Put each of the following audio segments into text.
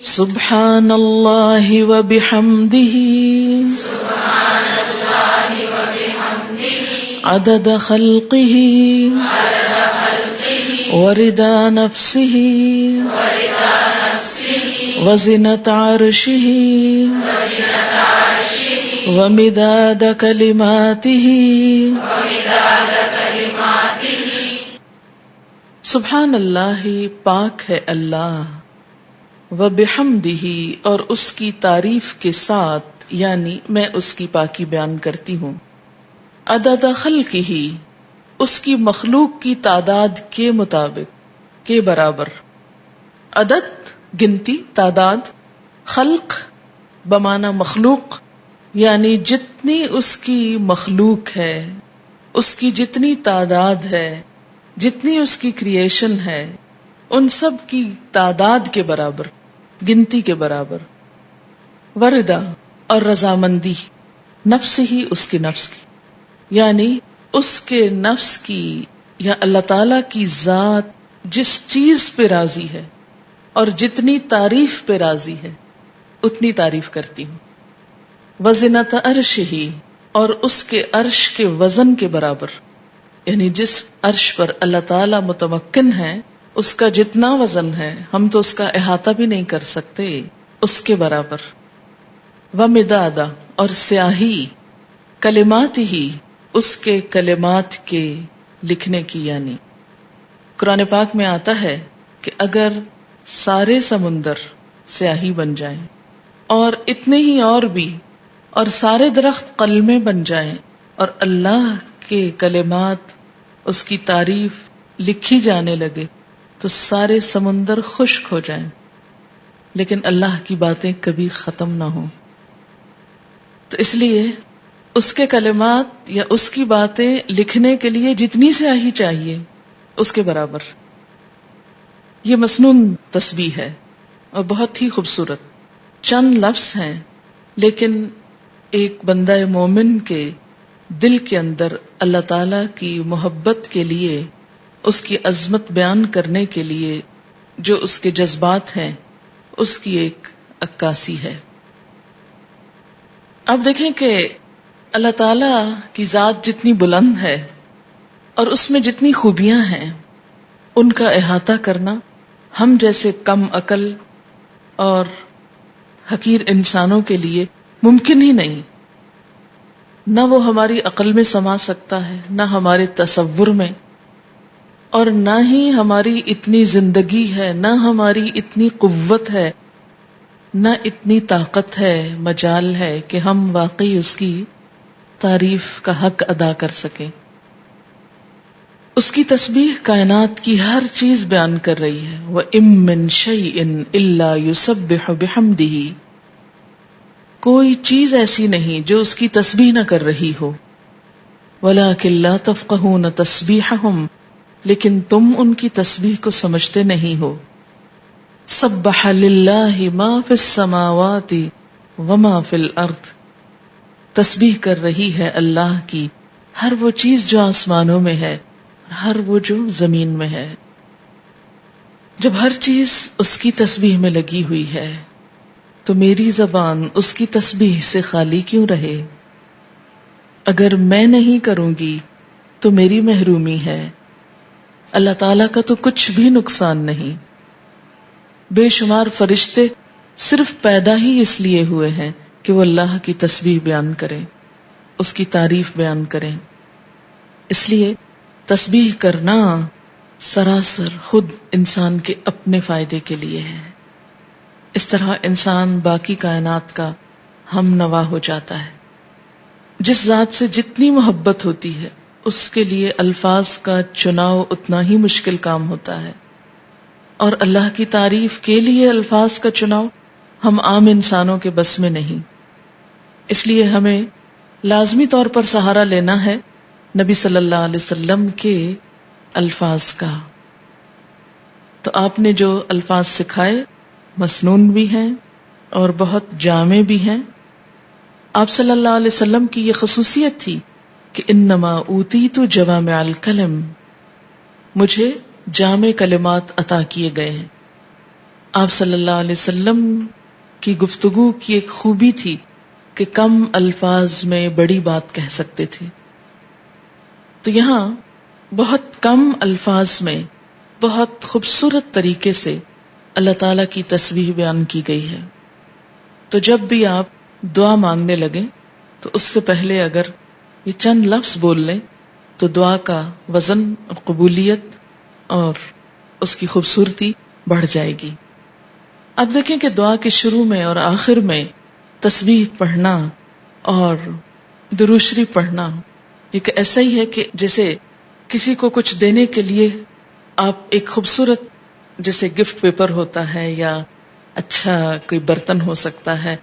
سبحان اللہ وبحمدہ عدد خلقہ ورضا نفسہ وزنة عرشہ ومداد کلماتہ. سبحان اللہ، پاک ہے اللہ، وبحمدہ، اور اس کی تعریف کے ساتھ، یعنی میں اس کی پاکی بیان کرتی ہوں. عدد خلقہ، اس کی مخلوق کی تعداد کے مطابق، کے برابر. عدد گنتی، تعداد. خلق بمعنی مخلوق، یعنی جتنی اس کی مخلوق ہے، اس کی جتنی تعداد ہے، جتنی اس کی کریشن ہے، ان سب کی تعداد کے برابر، گنتی کے برابر. وردا، اور رضامندی، نفس ہی، اس کی نفس کی، یعنی اس کے نفس کی یا اللہ تعالی کی ذات جس چیز پہ راضی ہے اور جتنی تعریف پہ راضی ہے اتنی تعریف کرتی ہوں. وزنۃ عرشہ، اور اس کے عرش کے وزن کے برابر، یعنی جس عرش پر اللہ تعالی متمکن ہے اس کا جتنا وزن ہے ہم تو اس کا احاطہ بھی نہیں کر سکتے، اس کے برابر. ومداد، اور سیاہی، کلمات ہی، اس کے کلمات کے لکھنے کی. یعنی قرآن پاک میں آتا ہے کہ اگر سارے سمندر سیاہی بن جائیں اور اتنے ہی اور بھی، اور سارے درخت قلمیں بن جائیں اور اللہ کے کلمات، اس کی تعریف لکھی جانے لگے تو سارے سمندر خشک ہو جائیں، لیکن اللہ کی باتیں کبھی ختم نہ ہوں. تو اس لیے اس کے کلمات یا اس کی باتیں لکھنے کے لیے جتنی سیاہی چاہیے اس کے برابر. یہ مسنون تسبیح ہے اور بہت ہی خوبصورت. چند لفظ ہیں لیکن ایک بندہ مومن کے دل کے اندر اللہ تعالی کی محبت کے لیے، اس کی عظمت بیان کرنے کے لیے جو اس کے جذبات ہیں اس کی ایک عکاسی ہے. اب دیکھیں کہ اللہ تعالی کی ذات جتنی بلند ہے اور اس میں جتنی خوبیاں ہیں ان کا احاطہ کرنا ہم جیسے کم عقل اور حقیر انسانوں کے لیے ممکن ہی نہیں. نہ وہ ہماری عقل میں سما سکتا ہے، نہ ہمارے تصور میں، اور نہ ہی ہماری اتنی زندگی ہے، نہ ہماری اتنی قوت ہے، نہ اتنی طاقت ہے، مجال ہے کہ ہم واقعی اس کی تعریف کا حق ادا کر سکیں. اس کی تسبیح کائنات کی ہر چیز بیان کر رہی ہے. وَإِن مِّن شَيْءٍ إِلَّا يُسَبِّحُ بِحَمْدِهِ، کوئی چیز ایسی نہیں جو اس کی تسبیح نہ کر رہی ہو. وَلَٰكِن لَّا تَفْقَهُونَ تَسْبِيحَهُمْ، لیکن تم ان کی تسبیح کو سمجھتے نہیں ہو. سَبَّحَ لِلَّهِ مَا فِي السَّمَاوَاتِ وَمَا فِي الْأَرْضِ، تسبیح کر رہی ہے اللہ کی ہر وہ چیز جو آسمانوں میں ہے، ہر وہ جو زمین میں ہے. جب ہر چیز اس کی تسبیح میں لگی ہوئی ہے تو میری زبان اس کی تسبیح سے خالی کیوں رہے؟ اگر میں نہیں کروں گی تو میری محرومی ہے. اللہ تعالیٰ کا تو کچھ بھی نقصان نہیں. بے شمار فرشتے صرف پیدا ہی اس لیے ہوئے ہیں کہ وہ اللہ کی تسبیح بیان کریں، اس کی تعریف بیان کریں. اس لیے تسبیح کرنا سراسر خود انسان کے اپنے فائدے کے لیے ہے. اس طرح انسان باقی کائنات کا ہم نوا ہو جاتا ہے. جس ذات سے جتنی محبت ہوتی ہے اس کے لیے الفاظ کا چناؤ اتنا ہی مشکل کام ہوتا ہے، اور اللہ کی تعریف کے لیے الفاظ کا چناؤ ہم عام انسانوں کے بس میں نہیں. اس لیے ہمیں لازمی طور پر سہارا لینا ہے نبی صلی اللہ علیہ وسلم کے الفاظ کا. تو آپ نے جو الفاظ سکھائے مسنون بھی ہیں اور بہت جامع بھی ہیں. آپ صلی اللہ علیہ وسلم کی یہ خصوصیت تھی کہ انما اوتیت جوامع الکلم، مجھے جامع کلمات عطا کیے گئے ہیں. آپ صلی اللہ علیہ وسلم کی گفتگو کی ایک خوبی تھی کہ کم الفاظ میں بڑی بات کہہ سکتے تھے. تو یہاں بہت کم الفاظ میں بہت خوبصورت طریقے سے اللہ تعالی کی تسبیح بیان کی گئی ہے. تو جب بھی آپ دعا مانگنے لگیں تو اس سے پہلے اگر یہ چند لفظ بول لیں تو دعا کا وزن اور قبولیت اور اس کی خوبصورتی بڑھ جائے گی. اب دیکھیں کہ دعا کے شروع میں اور آخر میں تسبیح پڑھنا اور درود شریف پڑھنا یہ ایسا ہی ہے کہ جیسے کسی کو کچھ دینے کے لیے آپ ایک خوبصورت جیسے گفٹ پیپر ہوتا ہے یا اچھا کوئی برتن ہو سکتا ہے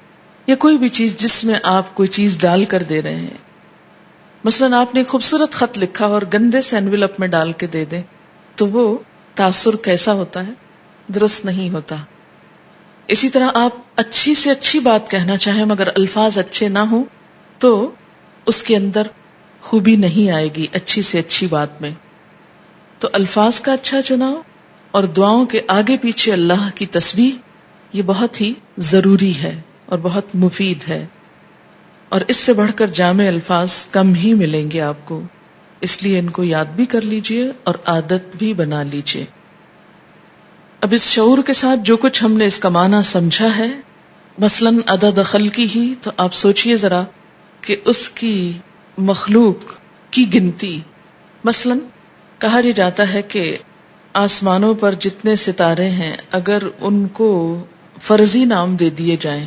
یا کوئی بھی چیز جس میں آپ کوئی چیز ڈال کر دے رہے ہیں. مثلا آپ نے ایک خوبصورت خط لکھا اور گندے سے انویلپ میں ڈال کے دے دیں تو وہ تاثر کیسا ہوتا ہے؟ درست نہیں ہوتا. اسی طرح آپ اچھی سے اچھی بات کہنا چاہیں مگر الفاظ اچھے نہ ہوں تو اس کے اندر خوبی نہیں آئے گی اچھی سے اچھی بات میں. تو الفاظ کا اچھا چناؤ اور دعاؤں کے آگے پیچھے اللہ کی تسبیح یہ بہت ہی ضروری ہے اور بہت مفید ہے، اور اس سے بڑھ کر جامع الفاظ کم ہی ملیں گے آپ کو. اس لیے ان کو یاد بھی کر لیجئے اور عادت بھی بنا لیجئے. اب اس شعور کے ساتھ جو کچھ ہم نے اس کا معنی سمجھا ہے، مثلاً عدد خلقی ہی، تو آپ سوچئے ذرا کہ اس کی مخلوق کی گنتی. مثلاً کہا جاتا ہے کہ آسمانوں پر جتنے ستارے ہیں اگر ان کو فرضی نام دے دیے جائیں،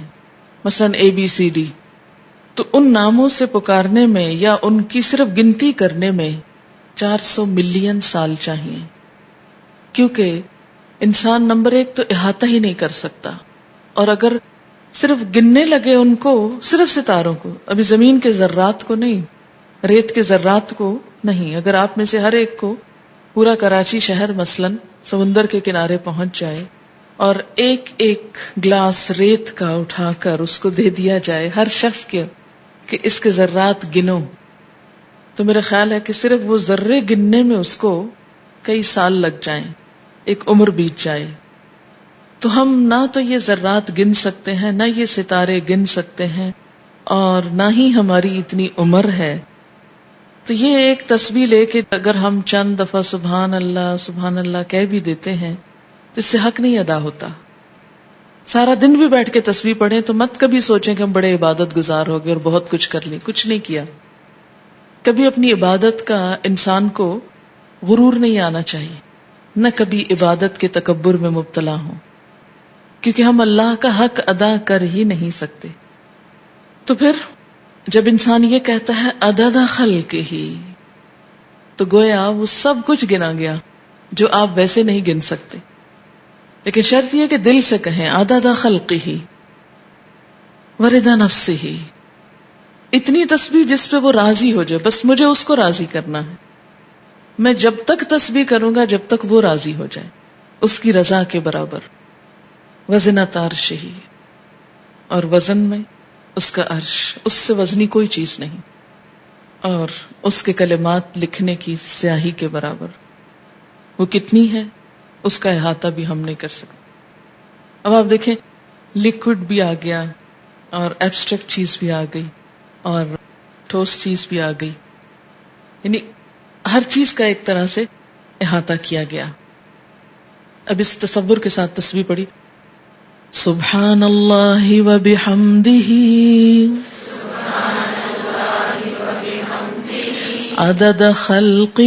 مثلاً ABCD، تو ان ناموں سے پکارنے میں یا ان کی صرف گنتی کرنے میں 400 ملین سال چاہیے، کیونکہ انسان نمبر 1 تو احاطہ ہی نہیں کر سکتا. اور اگر صرف گننے لگے ان کو، صرف ستاروں کو، ابھی زمین کے ذرات کو نہیں، ریت کے ذرات کو نہیں، اگر آپ میں سے ہر ایک کو پورا کراچی شہر مثلاً سمندر کے کنارے پہنچ جائے اور ایک ایک گلاس ریت کا اٹھا کر اس کو دے دیا جائے ہر شخص کے کہ اس کے ذرات گنو، تو میرا خیال ہے کہ صرف وہ ذرے گننے میں اس کو کئی سال لگ جائیں، ایک عمر بیت جائے. تو ہم نہ تو یہ ذرات گن سکتے ہیں، نہ یہ ستارے گن سکتے ہیں، اور نہ ہی ہماری اتنی عمر ہے. تو یہ ایک تسبیح لے کے اگر ہم چند دفعہ سبحان اللہ کہہ بھی دیتے ہیں تو اس سے حق نہیں ادا ہوتا. سارا دن بھی بیٹھ کے تسبیح پڑھیں تو مت کبھی سوچیں کہ ہم بڑے عبادت گزار ہو گئے اور بہت کچھ کر لی. کچھ نہیں کیا. کبھی اپنی عبادت کا انسان کو غرور نہیں آنا چاہیے، نہ کبھی عبادت کے تکبر میں مبتلا ہوں، کیونکہ ہم اللہ کا حق ادا کر ہی نہیں سکتے. تو پھر جب انسان یہ کہتا ہے عدد خلقہ ہی، تو گویا وہ سب کچھ گنا گیا جو آپ ویسے نہیں گن سکتے. لیکن شرط یہ کہ دل سے کہیں عدد خلقہ ورضا نفسہ، اتنی تسبیح جس پہ وہ راضی ہو جائے. بس مجھے اس کو راضی کرنا ہے، میں جب تک تسبیح کروں گا جب تک وہ راضی ہو جائے، اس کی رضا کے برابر. وزنۃ عرشہ، اور وزن میں اس کا عرش، اس سے وزنی کوئی چیز نہیں، اور اس کے کلمات لکھنے کی سیاہی کے برابر. وہ کتنی ہے اس کا احاطہ بھی ہم نہیں کر سکتے. اب آپ دیکھیں لیکوڈ بھی آ گیا اور ایبسٹریکٹ چیز بھی آ گئی اور ٹھوس چیز بھی آ گئی، یعنی ہر چیز کا ایک طرح سے احاطہ کیا گیا. اب اس تصور کے ساتھ تسبیح پڑھی. سبحان اللہ و بحمدہ عدد خلقہ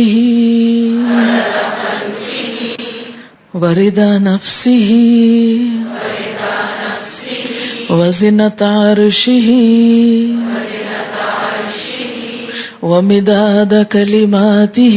ورضا نفسہ وزنۃ عرشہ ومداد کلماتہ